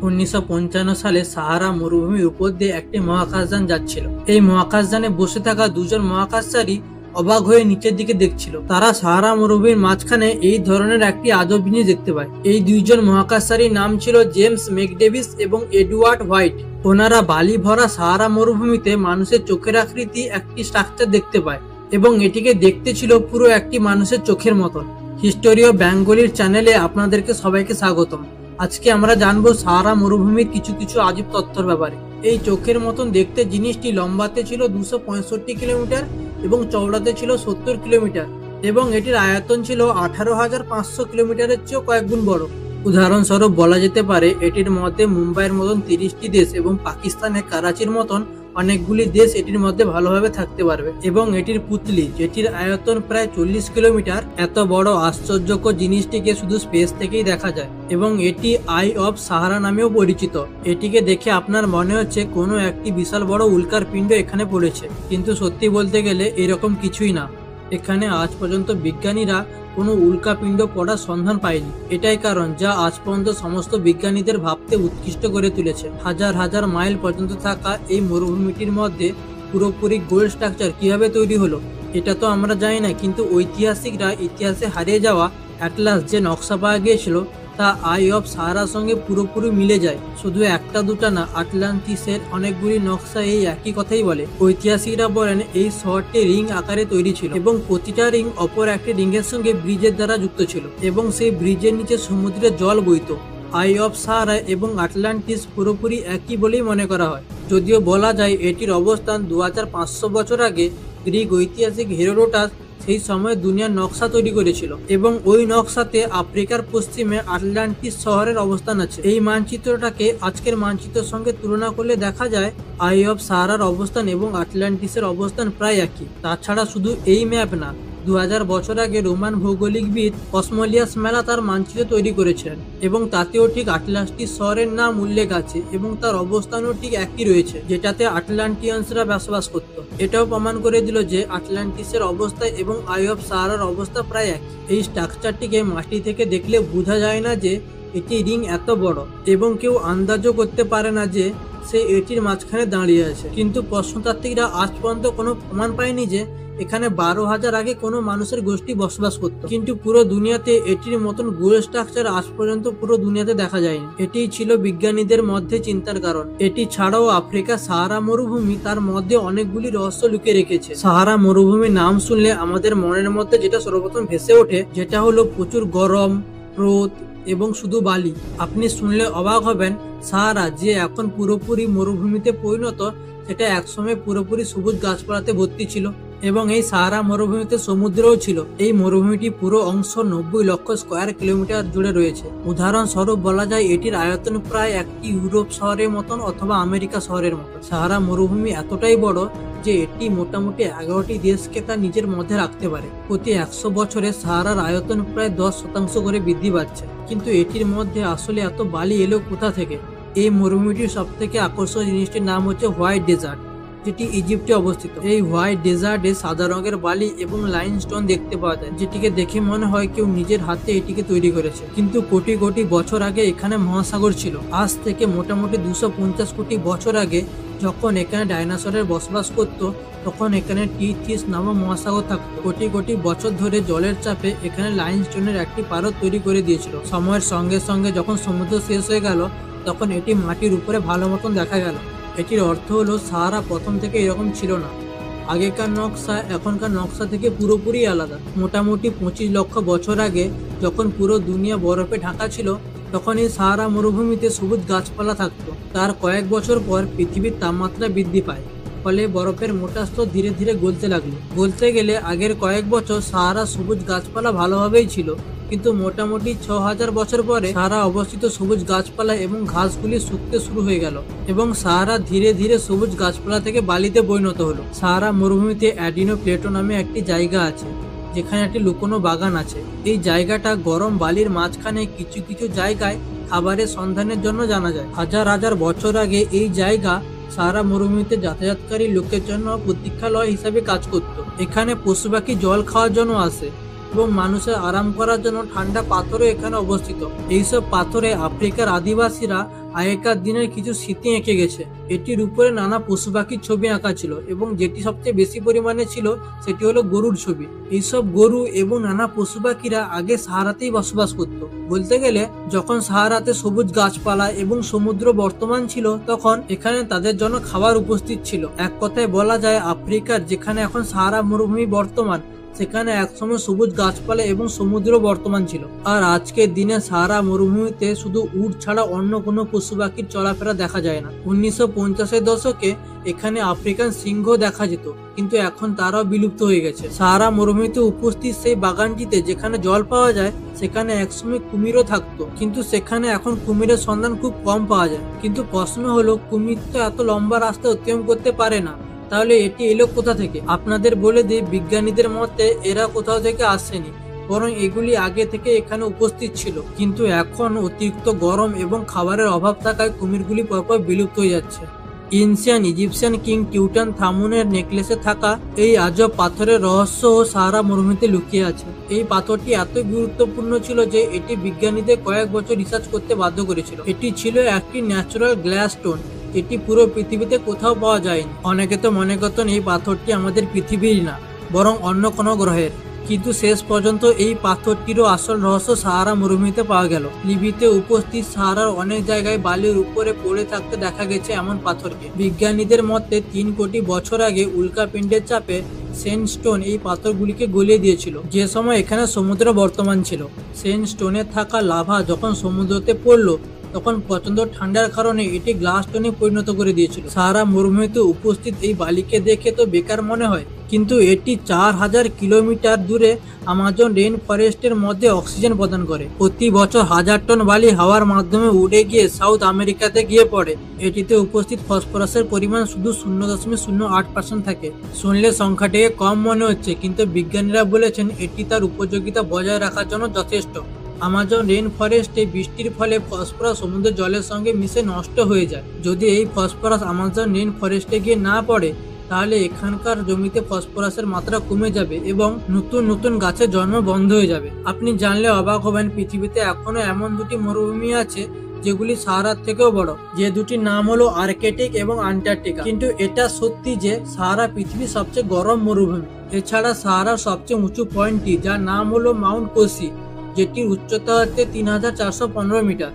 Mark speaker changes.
Speaker 1: 1955 সালে সাহারা মরুভূমির উপর দিয়ে একটি মহাকাশযান যাচ্ছিল। এই মহাকাশযানে বসে থাকা দুজন মহাকাশচারী অবাক হয়ে নিচের দিকে দেখছিল। তারা সাহারা মরুভূমির মাঝখানে এই ধরনের একটি আজব জিনিস দেখতে পায়। এই দুইজন মহাকাশচারীর নাম ছিল জেমস ম্যাকডেভিস এবং এডওয়ার্ড হোয়াইট। ওনারা বালি ভরা সাহারা মরুভূমিতে মানুষের চোখের আকৃতি একটি স্ট্রাকচার দেখতে পায় এবং এটিকে দেখতে ছিল পুরো একটি মানুষের চোখের মতন। হিস্টোরি অফ বেঙ্গলির চ্যানেলে আপনাদেরকে সবাইকে স্বাগতম। আজকে আমরা জানবো সাহারা মরুভূমির কিছু কিছু আজব তথ্যের ব্যাপারে। এই চোখের মতন দেখতে জিনিসটি লম্বাতে ছিল 265 কিলোমিটার এবং চওড়াতে ছিল 70 কিলোমিটার এবং এটির আয়তন ছিল 18,500 কিলোমিটারের চেয়েও কয়েক গুণ বড়। উদাহরণস্বরূপ বলা যেতে পারে এটির মধ্যে মুম্বাইয়ের মতন 30টি দেশ এবং পাকিস্তানের করাচির মতন অনেকগুলি দেশ এটির মধ্যে ভালোভাবে থাকতে পারবে। এবং এটির পুতলি, যেটির আয়তন প্রায় 40 কিলোমিটার। এত বড় আশ্চর্যকর জিনিসটিকে শুধু স্পেস থেকেই দেখা যায় এবং এটি আই অফ সাহারা নামেও পরিচিত। এটিকে দেখে আপনার মনে হচ্ছে কোনো একটি বিশাল বড় উল্কার পিণ্ড এখানে পড়েছে, কিন্তু সত্যি বলতে গেলে এরকম কিছুই না। এখানে আজ পর্যন্ত বিজ্ঞানীরা কোনো উল্কাপিণ্ড পড়ার সন্ধান পায়নি। এটাই কারণ যা আজ পর্যন্ত সমস্ত বিজ্ঞানীদের ভাবতে উৎকৃষ্ট করে তুলেছে। হাজার হাজার মাইল পর্যন্ত থাকা এই মরুভূমিটির মধ্যে পুরোপুরি গোল্ড স্ট্রাকচার কিভাবে তৈরি হলো এটা তো আমরা জানি না, কিন্তু ঐতিহাসিকরা ইতিহাসে হারিয়ে যাওয়া অ্যাটলাস যে নকশা পাওয়া গিয়েছিল তা আই অফ সাহারার সঙ্গে পুরোপুরি মিলে যায়। শুধু একটা দুটা না, আটলান্টিসের অনেকগুলি নকশা এই একই কথাই বলে। ঐতিহাসিকরা বলেন এই শহরটি রিং আকারে তৈরি ছিল এবং প্রতিটা রিং অপর একটি রিংয়ের সঙ্গে ব্রিজের দ্বারা যুক্ত ছিল এবং সেই ব্রিজের নিচে সমুদ্রের জল বইত। আই অফ সাহারা এবং আটলান্টিস পুরোপুরি একই বলেই মনে করা হয়, যদিও বলা যায় এটির অবস্থান 2500 বছর আগে গ্রিক ঐতিহাসিক হেরোডোটাস সেই সময় দুনিয়ার নকশা তৈরি করেছিল এবং ওই নকশাতে আফ্রিকার পশ্চিমে আটলান্টিস শহরের অবস্থান আছে। এই মানচিত্রটাকে আজকের মানচিত্রের সঙ্গে তুলনা করলে দেখা যায় আই অফ সাহারার অবস্থান এবং আটলান্টিসের অবস্থান প্রায় একই। তাছাড়া শুধু এই ম্যাপ না, 2000 বছর আগে রোমান ভৌগোলিকবিদ কসমোলিয়াস মেলা তার মানচিত্র তৈরি করেছিলেন এবং তাতেও ঠিক আটলান্টিস শহরের নাম উল্লেখ আছে এবং তার অবস্থানও ঠিক একই রয়েছে, যেটাতে আটলান্টিয়ানসরা বসবাস করত। এটাও প্রমাণ করে দিল যে আটলান্টিসের অবস্থা এবং আই অফ সাহারার অবস্থা প্রায় একই। এই স্ট্রাকচারটিকে মাটি থেকে দেখলে বোঝা যায় না যে এটি রিং এত বড় এবং কেউ আন্দাজও করতে পারে না যে সে এটির মাঝখানে দাঁড়িয়ে আছে। কিন্তু প্রত্নতাত্ত্বিকরা আজ পর্যন্ত কোনো প্রমাণ পায়নি যে এখানে 12,000 আগে কোনো মানুষের গোষ্ঠী বসবাস করত, কিন্তু পুরো দুনিয়াতে এটির মতন গোল স্ট্রাকচার আজ পর্যন্ত পুরো দুনিয়াতে দেখা যায়নি। এটি ছিল বিজ্ঞানীদের মধ্যে চিন্তার কারণ। এটি ছাড়াও আফ্রিকা সাহারা মরুভূমি তার মধ্যে অনেকগুলি রহস্য লুকিয়ে রেখেছে। সাহারা মরুভূমির নাম শুনলে আমাদের মনের মধ্যে যেটা সর্বপ্রথম ভেসে ওঠে যেটা হলো প্রচুর গরম, রোদ এবং শুধু বালি। আপনি শুনলে অবাক হবেন, সাহারা যে এখন পুরোপুরি মরুভূমিতে পরিণত সেটা একসময় পুরোপুরি সবুজ গাছপালাতে ভর্তি ছিল এবং এই সাহারা মরুভূমিতে সমুদ্রও ছিল। এই মরুভূমিটি পুরো অংশ 90 লক্ষ স্কোয়ার কিলোমিটার জুড়ে রয়েছে। উদাহরণস্বরূপ বলা যায় এটির আয়তন প্রায় একটি ইউরোপ শহরের মতন অথবা আমেরিকা শহরের মতন। সাহারা মরুভূমি এতটাই বড় যে এটি মোটামুটি 11টি দেশকে তার নিজের মধ্যে রাখতে পারে। প্রতি 100 বছরে সাহারার আয়তন প্রায় 10% করে বৃদ্ধি পাচ্ছে। কিন্তু এটির মধ্যে আসলে এত বালি এলো কোথা থেকে? এই মরুভূমিটির সব থেকে আকর্ষণীয় জিনিসটির নাম হচ্ছে হোয়াইট ডেজার্ট, যেটি ইজিপ্টে অবস্থিত। এই হোয়াইট ডেজার্টে সাদা রঙের বালি এবং লাইমস্টোন দেখতে পাওয়া যায়, যেটিকে দেখে মনে হয় কেউ নিজের হাতে এটিকে তৈরি করেছে। কিন্তু কোটি কোটি বছর আগে এখানে মহাসাগর ছিল। আজ থেকে মোটামুটি 250 কোটি বছর আগে যখন এখানে ডাইনোসরের বসবাস করত তখন এখানে টিথিস নামক মহাসাগর থাকতো। কোটি কোটি বছর ধরে জলের চাপে এখানে লাইমস্টোনের একটি পারদ তৈরি করে দিয়েছিল। সময়ের সঙ্গে সঙ্গে যখন সমুদ্র শেষ হয়ে গেল তখন এটি মাটির উপরে ভালো মতন দেখা গেল। এটির অর্থ হলো সাহারা প্রথম থেকে এরকম ছিল না। আগেকার নকশা এখনকার নকশা থেকে পুরোপুরি আলাদা। মোটামুটি 25 লক্ষ বছর আগে যখন পুরো দুনিয়া বরফে ঢাকা ছিল তখন এই সাহারা মরুভূমিতে সবুজ গাছপালা থাকতো। তার কয়েক বছর পর পৃথিবীর তাপমাত্রা বৃদ্ধি পায়, ফলে বরফের মোটা স্তর ধীরে ধীরে গলতে লাগলো। গলতে গেলে আগের কয়েক বছর সাহারা সবুজ গাছপালা ভালোভাবেই ছিল, কিন্তু মোটামুটি 6000 বছর পরে সাহারা অবস্থিত সবুজ গাছপালা এবং ঘাসগুলি শুকতে শুরু হয়ে গেল এবং সাহারা ধীরে ধীরে সবুজ গাছপালা থেকে বালিতে পরিণত হলো। সাহারা মরুভূমিতে অ্যাডিনো প্লেটো নামে একটি জায়গা আছে যেখানে একটি লুকোনো বাগান আছে। এই জায়গাটা গরম বালির মাঝখানে কিছু কিছু জায়গায় খাবারের সন্ধানের জন্য জানা যায়। হাজার হাজার বছর আগে এই জায়গা সাহারা মরুভূমিতে যাতায়াতকারী লোকের জন্য প্রতীক্ষালয় হিসাবে কাজ করত। এখানে পশু পাখি জল খাওয়ার জন্য আসে এবং মানুষের আরাম করার জন্য ঠান্ডা পাথরও এখানে অবস্থিত। এইসব পাথরে আফ্রিকার আদিবাসীরা আগেকার দিনের কিছু স্মৃতি এঁকে গেছে। এটির উপরে নানা পশু পাখির ছবি আঁকা ছিল এবং যেটি সবচেয়ে বেশি পরিমাণে ছিল সেটি হলো গরুর ছবি। এইসব গরু এবং নানা পশু পাখিরা আগে সাহারাতেই বসবাস করত। বলতে গেলে যখন সাহারাতে সবুজ গাছপালা এবং সমুদ্র বর্তমান ছিল, তখন এখানে তাদের জন্য খাবার উপস্থিত ছিল। এক কথায় বলা যায় আফ্রিকার যেখানে এখন সাহারা মরুভূমি বর্তমান, সেখানে একসময় সবুজ গাছপালা এবং সমুদ্র বর্তমান ছিল। আর আজকের দিনে সাহারা মরুভূমিতে শুধু উট ছাড়া অন্য কোনো পশু পাখির চলাফেরা দেখা যায় না। 1950-এর দশকে এখানে আফ্রিকান সিংহ দেখা যেত, কিন্তু এখন তারাও বিলুপ্ত হয়ে গেছে। সাহারা মরুভূমিতে উপস্থিত সেই বাগানটিতে যেখানে জল পাওয়া যায়, সেখানে একসময় কুমিরও থাকতো, কিন্তু সেখানে এখন কুমিরের সন্ধান খুব কম পাওয়া যায়। কিন্তু প্রশ্ন হলো, কুমির তো এত লম্বা রাস্তা অতিক্রম করতে পারে না, তাহলে এটি এলো কোথা থেকে? আপনাদের বলে দিই, বিজ্ঞানীদের মতে এরা কোথাও থেকে আসেনি, বরং এগুলি আগে থেকে এখানে উপস্থিত ছিল, কিন্তু এখন অতিরিক্ত গরম এবং খাবারের অভাব থাকায় কুমিরগুলি পরপর বিলুপ্ত হয়ে যাচ্ছে। এনশিয়ান ইজিপশিয়ান কিং টুটানখামুনের নেকলেসে থাকা এই আজব পাথরের রহস্য ও সাহারা মরুভূমিতে লুকিয়ে আছে। এই পাথরটি এত গুরুত্বপূর্ণ ছিল যে এটি বিজ্ঞানীদের কয়েক বছর রিসার্চ করতে বাধ্য করেছিল। এটি ছিল একটি ন্যাচারাল গ্লাস স্টোন, এটি পুরো পৃথিবীতে কোথাও পাওয়া যায়নি। অনেকে তো মনে করতেন এই পাথরটি আমাদের পৃথিবীর না, বরং অন্য কোনো গ্রহের, কিন্তু শেষ পর্যন্ত এই পাথরটিরও আসল রহস্য সাহারা মরুভূমিতে পাওয়া গেল। লিবিতে উপস্থিত সাহারার অনেক জায়গায় বালির উপরে পড়ে থাকতে দেখা গেছে এমন পাথরকে। বিজ্ঞানীদের মতে 3 কোটি বছর আগে উল্কাপিণ্ডের চাপে সেন্ডস্টোন এই পাথরগুলিকে গলিয়ে দিয়েছিল, যে সময় এখানে সমুদ্র বর্তমান ছিল। সেন্ডস্টোনে থাকা লাভা যখন সমুদ্রতে পড়লো, তখন প্রচন্ড ঠান্ডার কারণে এটি গ্লাস স্টোনে পরিণত করে দিয়েছিল। সাহারা মরুভূমিতে উপস্থিত এই বালিকে দেখে তো বেকার মনে হয়, কিন্তু এটি 4000 কিলোমিটার দূরে আমাজন রেইন ফরেস্টের মধ্যে অক্সিজেন প্রদান করে। প্রতি বছর 1000 টন বালি হাওয়ার মাধ্যমে উড়ে গিয়ে সাউথ আমেরিকাতে গিয়ে পড়ে। এটিতে উপস্থিত ফসফরাসের পরিমাণ শুধু 0.08% থাকে। শুনলে সংখ্যাটিকে কম মনে হচ্ছে, কিন্তু বিজ্ঞানীরা বলেছেন এটি তার উপযোগিতা বজায় রাখার জন্য যথেষ্ট। আমাজন রেইন ফরেস্টে বৃষ্টির ফলে ফসফরাস সমুদ্রের জলের সঙ্গে মিশে নষ্ট হয়ে যায়। যদি এই ফসফরাস আমাজন রেইন ফরেস্টে গিয়ে না পড়ে, তাহলে এখানকার জমিতে ফসফরাসের মাত্রা কমে যাবে এবং নতুন নতুন গাছের জন্ম বন্ধ হয়ে যাবে। আপনি জানলে অবাক হবেন, পৃথিবীতে এখনো এমন 2টি মরুভূমি আছে যেগুলি সাহারার থেকেও বড়, যে দুটির নাম হলো আর্কটিক এবং আন্টার্কটিকা। কিন্তু এটা সত্যি যে সাহারা পৃথিবীর সবচেয়ে গরম মরুভূমি। এছাড়া সাহারার সবচেয়ে উঁচু পয়েন্টটি, যার নাম হলো মাউন্ট কোসি, যেটির উচ্চতা হচ্ছে 3415 মিটার।